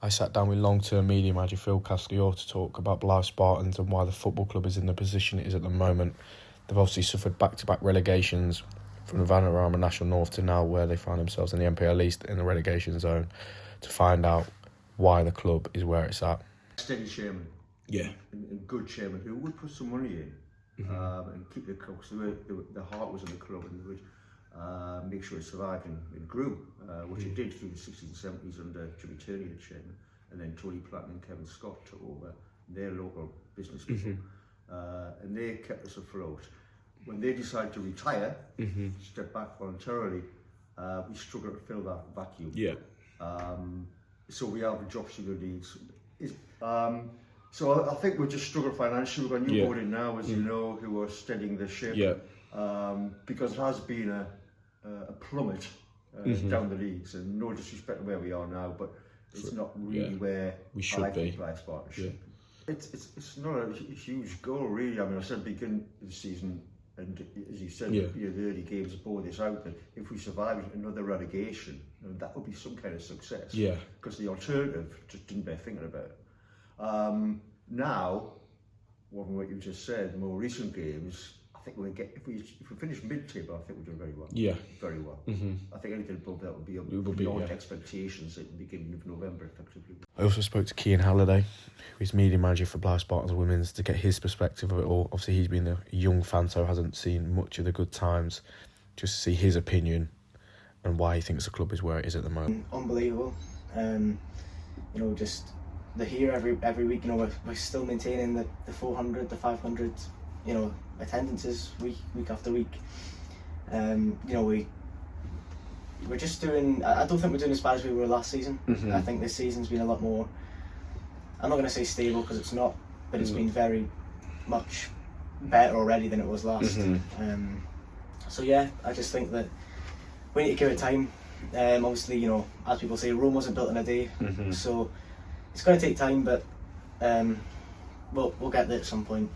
I sat down with long-term media manager Phil Castillo to talk about Blyth Spartans and why the football club is in the position it is at the moment. They've obviously suffered back-to-back relegations from the Vanarama National North to now where they find themselves in the NPL East in the relegation zone, to find out why the club is where it's at. Steady chairman. Yeah. And good chairman who would put some money in and keep the club. So the heart was in the club and would make sure it survived and grew, which it did through the 60s and 70s under Jimmy Turney as chairman, and then Tony Platten and Kevin Scott took over their local business people, and they kept us afloat. When they decided to retire, step back voluntarily, we struggled to fill that vacuum. Yeah. So we have job security needs. So I think we're just struggling financially. We've got a new board in now, as you know, who are steadying the ship. Yeah. Because it has been a plummet down the leagues, and no disrespect to where we are now, but it's not really where we should be. Blyth Spartans should be. It's not a huge goal, really. I mean, I said beginning of the season, and as you said, the early games bore this out, that if we survive another relegation, that would be some kind of success. Yeah. Because the alternative just didn't bear thinking about. Now, what you just said, more recent games, I think we'll get, if we finish mid-table, I think we're doing very well. Yeah. Very well. I think anything above that would be beyond expectations at the beginning of November, effectively. I also spoke to Cian Halliday, who's media manager for Blyth Spartans Women's, to get his perspective of it all. Obviously, he's been a young fan, so hasn't seen much of the good times. Just to see his opinion and why he thinks the club is where it is at the moment. Unbelievable. Just they're here every week. We're still maintaining the 400, the 500, attendances week after week. We're just doing. I don't think we're doing as bad as we were last season. I think this season's been a lot more. I'm not going to say stable because it's not, but it's been very much better already than it was last. So yeah, I just think that we need to give it time. Obviously, as people say, Rome wasn't built in a day, so it's going to take time, but we'll get there at some point.